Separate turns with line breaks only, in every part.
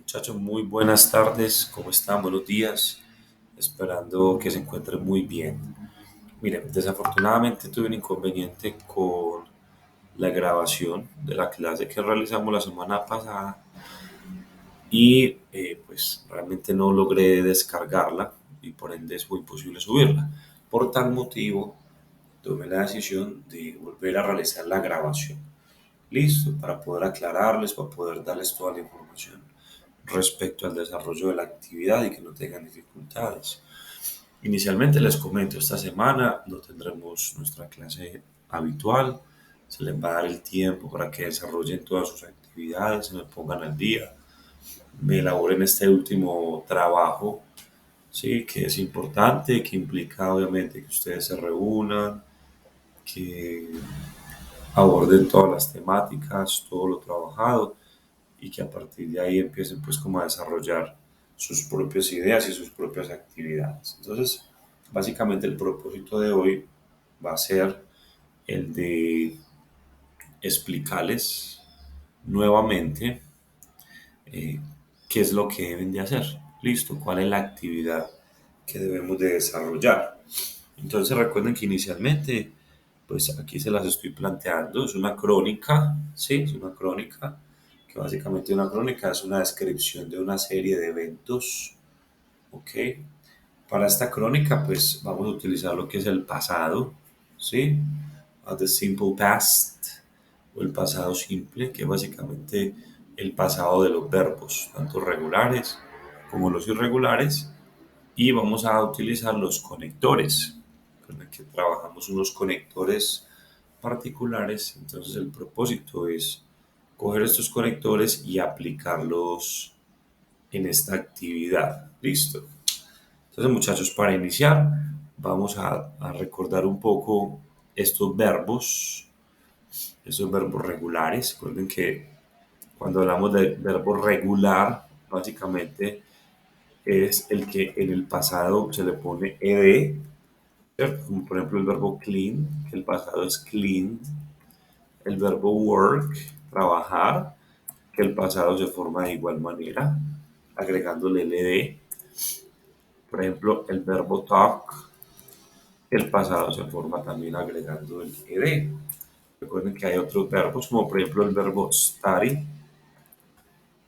Muchachos, muy buenas tardes, ¿cómo están? Buenos días, esperando que se encuentren muy bien. Miren, desafortunadamente tuve un inconveniente con la grabación de la clase que realizamos la semana pasada y pues realmente no logré descargarla y por ende fue imposible subirla. Por tal motivo, tomé la decisión de volver a realizar la grabación. Listo, para poder aclararles, para poder darles toda la información respecto al desarrollo de la actividad y que no tengan dificultades. Inicialmente les comento, esta semana no tendremos nuestra clase habitual, se les va a dar el tiempo para que desarrollen todas sus actividades, se me pongan al día, me elaboren este último trabajo, sí, que es importante, que implica obviamente que ustedes se reúnan, que aborden todas las temáticas, todo lo trabajado y que a partir de ahí empiecen pues como a desarrollar sus propias ideas y sus propias actividades. Entonces, básicamente el propósito de hoy va a ser el de explicarles nuevamente eh, qué es lo que deben de hacer. Listo, cuál es la actividad que debemos de desarrollar. Entonces recuerden que inicialmente, pues aquí se las estoy planteando, es una crónica, ¿sí? Es una crónica, que básicamente una crónica es una descripción de una serie de eventos, ¿ok? Para esta crónica, pues vamos a utilizar lo que es el pasado, ¿sí? The simple past, o el pasado simple, que es básicamente el pasado de los verbos, tanto regulares como los irregulares, y vamos a utilizar los conectores, con el que trabajamos unos conectores particulares. Entonces el propósito es coger estos conectores y aplicarlos en esta actividad. Listo. Entonces muchachos, para iniciar vamos a recordar un poco estos verbos regulares. Recuerden que cuando hablamos de verbo regular, básicamente es el que en el pasado se le pone ed, ¿cierto? Como por ejemplo el verbo clean, que el pasado es cleaned, el verbo work, trabajar, que el pasado se forma de igual manera, agregándole el ed. Por ejemplo, el verbo talk, el pasado se forma también agregando el ed. Recuerden que hay otros verbos, como por ejemplo el verbo study,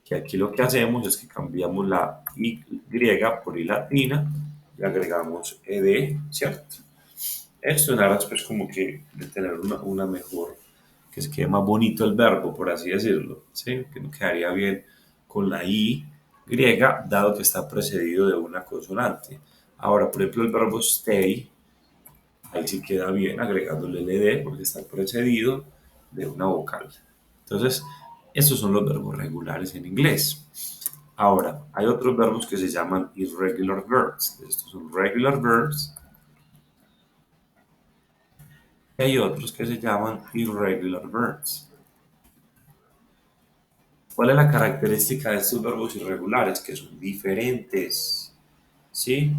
que aquí lo que hacemos es que cambiamos la Y por I latina y agregamos ed, ¿cierto? Esto en aras pues como que de tener una mejor, que se quede más bonito el verbo, por así decirlo, ¿sí? Que no quedaría bien con la I griega, dado que está precedido de una consonante. Ahora, por ejemplo, el verbo stay, ahí sí queda bien agregándole el ed porque está precedido de una vocal. Entonces, estos son los verbos regulares en inglés. Ahora, hay otros verbos que se llaman irregular verbs. Estos son regular verbs. Y hay otros que se llaman irregular verbs. ¿Cuál es la característica de estos verbos irregulares? Que son diferentes. ¿Sí?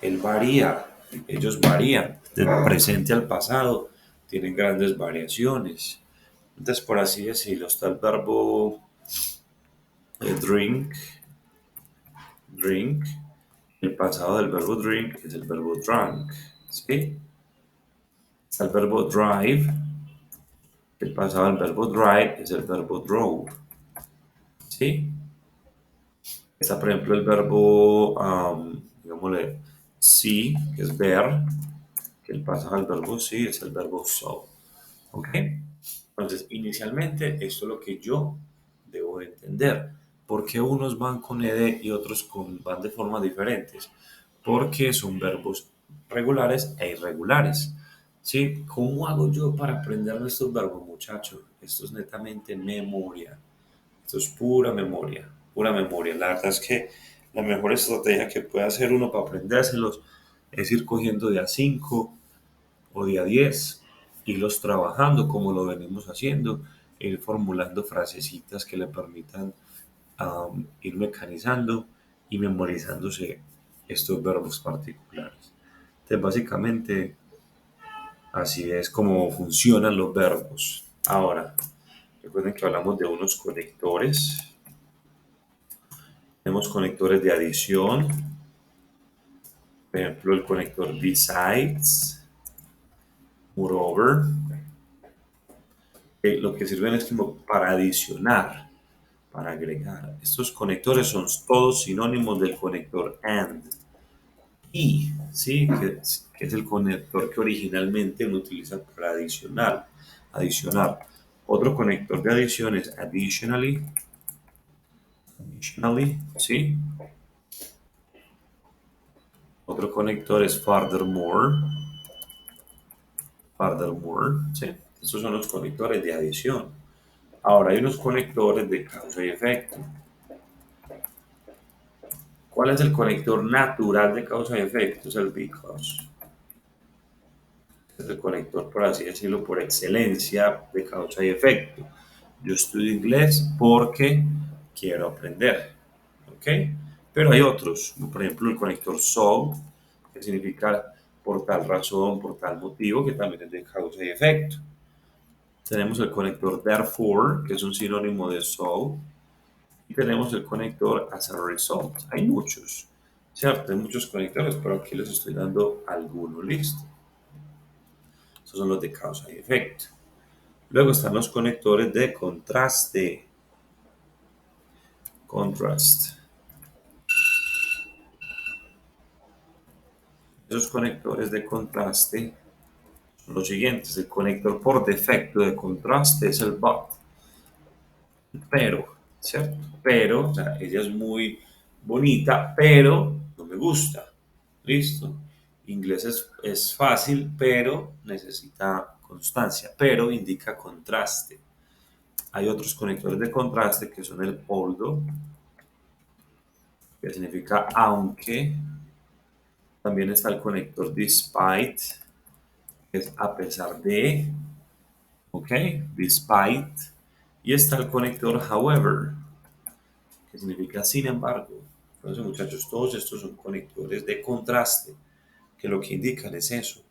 Él varía, ellos varían. Del presente al pasado tienen grandes variaciones. Entonces, por así decirlo, está el verbo drink, drink. El pasado del verbo drink es el verbo drunk. ¿Sí? Está el verbo drive. El pasado del verbo drive es el verbo drove. ¿Sí? Está, por ejemplo, el verbo, digámosle, see, que es ver, que el pasado del verbo see es el verbo saw. ¿Ok? Entonces, inicialmente, esto es lo que yo debo de entender. ¿Por qué unos van con ed y otros van de formas diferentes? Porque son verbos regulares e irregulares. ¿Sí? ¿Cómo hago yo para aprender estos verbos, muchachos? Esto es netamente memoria. Esto es pura memoria, pura memoria. La verdad es que la mejor estrategia que puede hacer uno para aprendérselos es ir cogiendo de a 5 o de a 10, irlos trabajando como lo venimos haciendo, ir formulando frasecitas que le permitan ir mecanizando y memorizándose estos verbos particulares. Entonces, básicamente, así es como funcionan los verbos. Ahora, recuerden que hablamos de unos conectores. Tenemos conectores de adición, por ejemplo, el conector besides, moreover, lo que sirven es como para adicionar, para agregar. Estos conectores son todos sinónimos del conector AND. Y, ¿sí? Que es el conector que originalmente uno utiliza para adicionar. Otro conector de adición es additionally, ¿sí? Otro conector es furthermore, ¿sí? Estos son los conectores de adición. Ahora hay unos conectores de causa y efecto. ¿Cuál es el conector natural de causa y efecto? Es el because. Es el conector, por así decirlo, por excelencia de causa y efecto. Yo estudio inglés porque quiero aprender, ¿ok? Pero hay otros, como por ejemplo el conector so, que significa por tal razón, por tal motivo, que también es de causa y efecto. Tenemos el conector therefore, que es un sinónimo de so, y tenemos el conector as a result. Hay muchos, ¿cierto? Hay muchos conectores, pero aquí les estoy dando algunos, listo. Estos son los de causa y efecto. Luego están los conectores de contraste. Contrast. Esos conectores de contraste son los siguientes. El conector por defecto de contraste es el but. Pero, ¿cierto? Pero, o sea, ella es muy bonita, pero no me gusta. Listo. Inglés es fácil, pero necesita constancia. Pero indica contraste. Hay otros conectores de contraste que son el although, que significa aunque. También está el conector despite, que es a pesar de, ¿ok? Despite. Y está el conector however, que significa sin embargo. Entonces, muchachos, todos estos son conectores de contraste, que lo que indican es eso,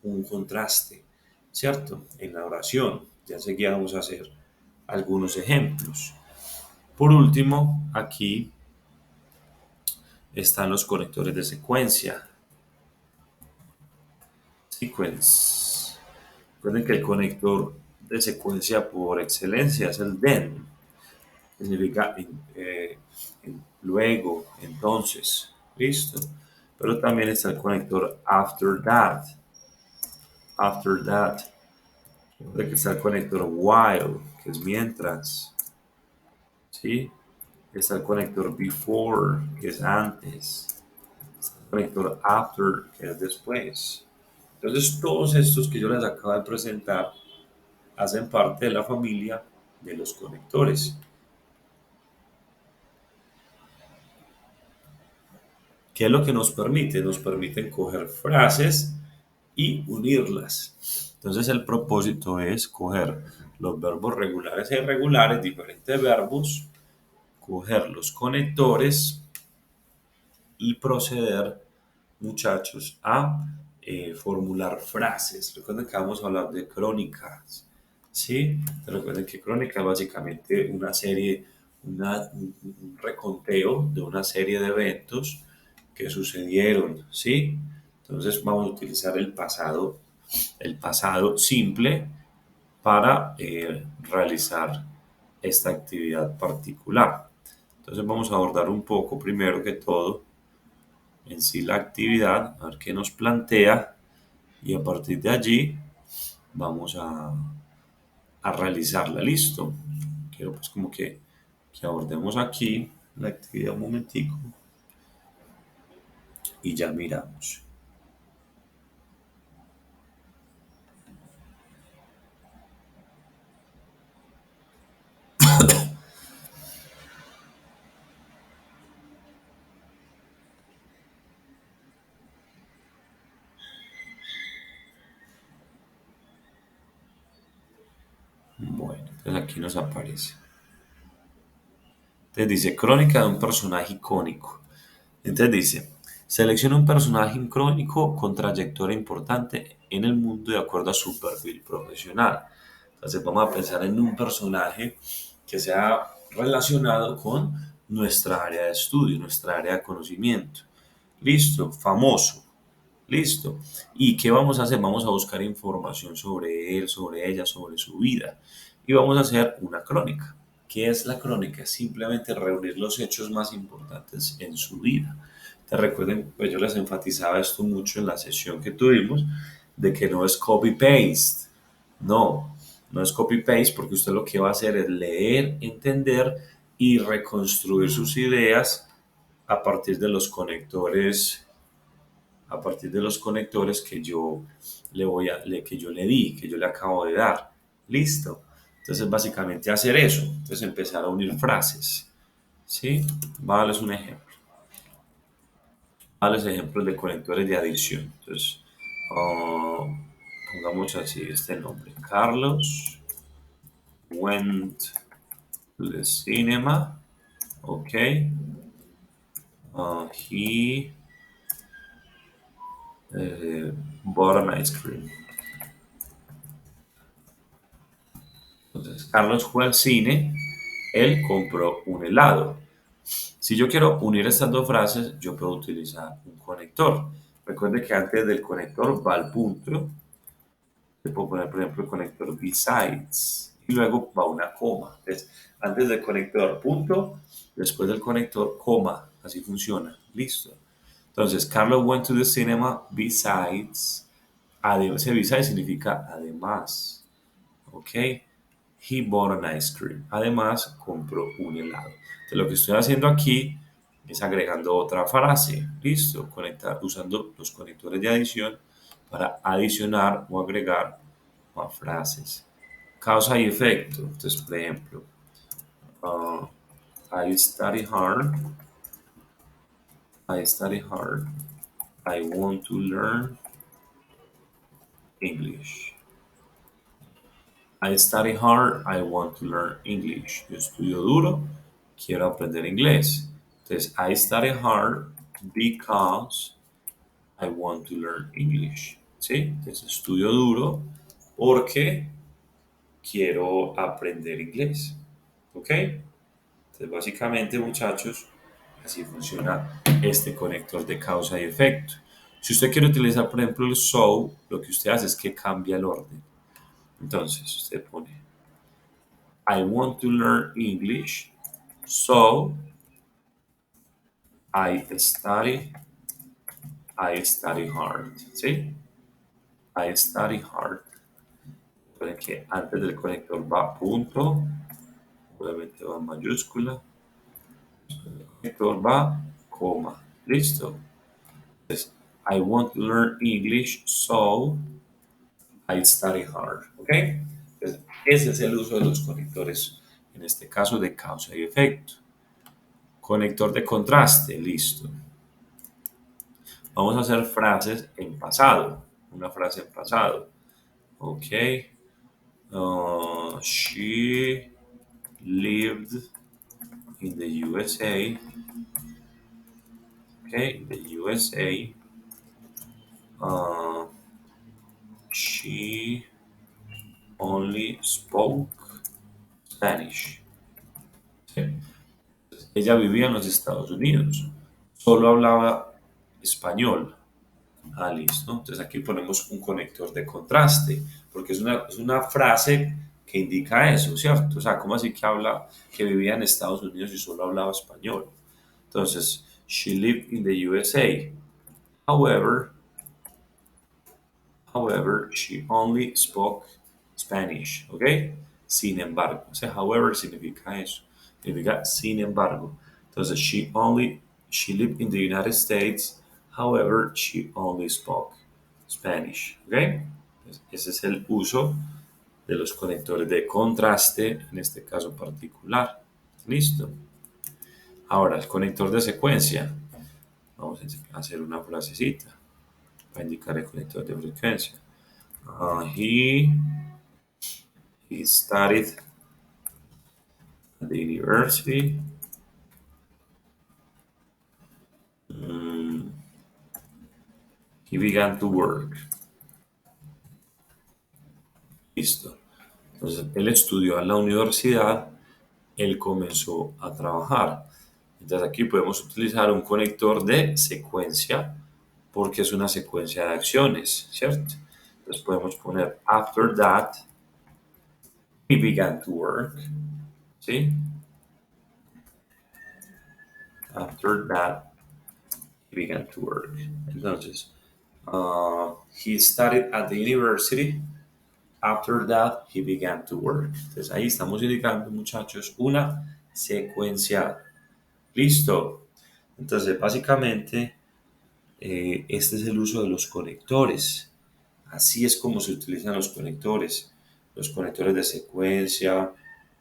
un contraste, ¿cierto? En la oración. Ya enseguida vamos a hacer algunos ejemplos. Por último, aquí están los conectores de secuencia. Sequence. Recuerden que el conector de secuencia por excelencia es el then, que significa luego, entonces, listo. Pero también está el conector after that. Recuerden que está el conector while, que es mientras, ¿sí? Está el conector before, que es antes. Está el conector after, que es después. Entonces, todos estos que yo les acabo de presentar hacen parte de la familia de los conectores. ¿Qué es lo que nos permite? Nos permiten coger frases y unirlas. Entonces el propósito es coger los verbos regulares e irregulares, diferentes verbos, coger los conectores y proceder, muchachos, a formular frases. Recuerden que vamos a hablar de crónicas, ¿sí? Recuerden que crónica es básicamente una serie, un reconteo de una serie de eventos que sucedieron, ¿sí? Entonces vamos a utilizar el pasado simple para realizar esta actividad particular. Entonces vamos a abordar un poco, primero que todo, en sí la actividad, a ver qué nos plantea y a partir de allí vamos a realizarla. Listo. Quiero pues como que abordemos aquí la actividad un momentico y ya miramos. Bueno, entonces aquí nos aparece. Entonces dice, crónica de un personaje icónico. Entonces dice, selecciona un personaje icónico con trayectoria importante en el mundo de acuerdo a su perfil profesional. Entonces vamos a pensar en un personaje que sea relacionado con nuestra área de estudio, nuestra área de conocimiento. Listo, famoso. Listo. ¿Y qué vamos a hacer? Vamos a buscar información sobre él, sobre ella, sobre su vida. Y vamos a hacer una crónica. ¿Qué es la crónica? Simplemente reunir los hechos más importantes en su vida. Te recuerden, pues yo les enfatizaba esto mucho en la sesión que tuvimos, de que no es copy-paste. No, no es copy-paste porque usted lo que va a hacer es leer, entender y reconstruir sus ideas a partir de los conectores que yo que yo le di, que yo le acabo de dar. Listo. Entonces, básicamente hacer eso. Entonces, empezar a unir frases. ¿Sí? Voy a darles un ejemplo. Voy a darles ejemplos de conectores de adición. Entonces, ah, pongamos así este nombre. Carlos went to the cinema. Ok. He bought an ice cream. Entonces, Carlos fue al cine, él compró un helado. Si yo quiero unir estas dos frases, yo puedo utilizar un conector. Recuerde que antes del conector va el punto. Le puedo poner, por ejemplo, el conector besides. Y luego va una coma. Entonces, antes del conector punto, después del conector coma. Así funciona. Listo. Entonces, Carlos went to the cinema besides. Ese besides significa además. ¿Ok? He bought an ice cream. Además, compró un helado. Entonces, lo que estoy haciendo aquí es agregando otra frase. Listo. Conectar, usando los conectores de adición para adicionar o agregar más frases. Causa y efecto. Entonces, por ejemplo, uh, I study hard. I study hard. I want to learn English. I study hard, I want to learn English. Yo estudio duro, quiero aprender inglés. Entonces, I study hard because I want to learn English. ¿Sí? Entonces, estudio duro porque quiero aprender inglés. ¿Ok? Entonces, básicamente, muchachos, así funciona este conector de causa y efecto. Si usted quiere utilizar, por ejemplo, el so, lo que usted hace es que cambia el orden. Entonces, usted pone I want to learn English, so I study hard, ¿sí? I study hard. Recuerden que antes del conector va punto, obviamente va mayúscula, el conector va coma, listo. Entonces, I want to learn English, so I study hard, ¿ok? Entonces, ese es el uso de los conectores, en este caso de causa y efecto. Conector de contraste, listo. Vamos a hacer frases en pasado. Una frase en pasado. Ok. She lived in the USA. Okay, the USA. Uh, she only spoke Spanish. ¿Sí? Ella vivía en los Estados Unidos. Solo hablaba español. Ah, listo. Entonces aquí ponemos un conector de contraste, porque es una frase que indica eso, ¿cierto? O sea, ¿cómo así que habla, que vivía en Estados Unidos y solo hablaba español? Entonces, she lived in the USA. However, she only spoke Spanish, ¿ok? Sin embargo, o sea, however significa eso, significa sin embargo. Entonces, she lived in the United States, however, she only spoke Spanish, ¿ok? Entonces, ese es el uso de los conectores de contraste en este caso particular. Listo. Ahora, el conector de secuencia. Vamos a hacer una frasecita para indicar el conector de frecuencia. He studied at the university. Mm, he began to work. Listo. Entonces, él estudió en la universidad, él comenzó a trabajar. Entonces aquí podemos utilizar un conector de secuencia porque es una secuencia de acciones, ¿cierto? Entonces podemos poner after that he began to work, ¿sí? After that he began to work. Entonces, he studied at the university. After that, he began to work. Entonces ahí estamos indicando, muchachos, una secuencia. Listo. Entonces, básicamente, este es el uso de los conectores. Así es como se utilizan los conectores de secuencia,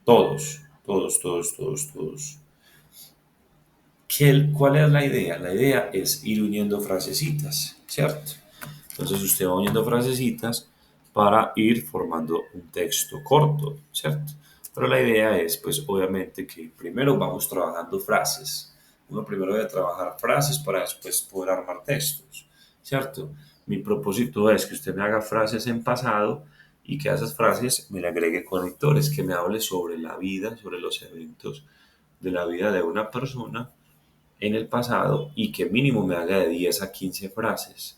todos, todos, todos, todos, todos. ¿Cuál es la idea? La idea es ir uniendo frasecitas, ¿cierto? Entonces usted va uniendo frasecitas para ir formando un texto corto, ¿cierto? Pero la idea es, pues obviamente que primero vamos trabajando frases. Uno primero debe trabajar frases para después poder armar textos, ¿cierto? Mi propósito es que usted me haga frases en pasado y que a esas frases me le agregue conectores, que me hable sobre la vida, sobre los eventos de la vida de una persona en el pasado y que mínimo me haga de 10 a 15 frases.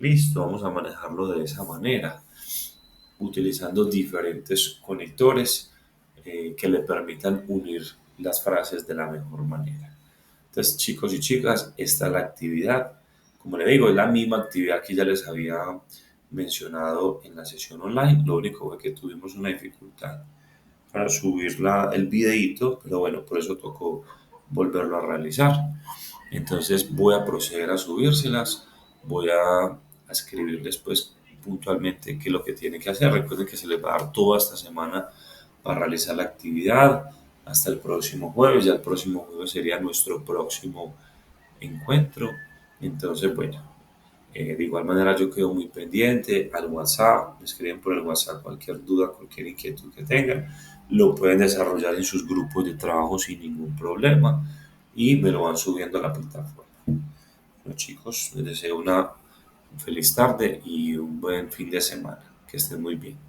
Listo, vamos a manejarlo de esa manera, utilizando diferentes conectores que le permitan unir las frases de la mejor manera. Entonces, chicos y chicas, esta es la actividad. Como le digo, es la misma actividad que ya les había mencionado en la sesión online. Lo único fue que tuvimos una dificultad para subir el videíto, pero bueno, por eso tocó volverlo a realizar. Entonces voy a proceder a subírselas, voy a escribir después puntualmente qué es lo que tiene que hacer. Recuerden que se les va a dar toda esta semana para realizar la actividad hasta el próximo jueves. Ya el próximo jueves sería nuestro próximo encuentro. Entonces, bueno, de igual manera yo quedo muy pendiente al WhatsApp, me escriben por el WhatsApp cualquier duda, cualquier inquietud que tengan, lo pueden desarrollar en sus grupos de trabajo sin ningún problema y me lo van subiendo a la plataforma. Bueno chicos, les deseo una feliz tarde y un buen fin de semana. Que estén muy bien.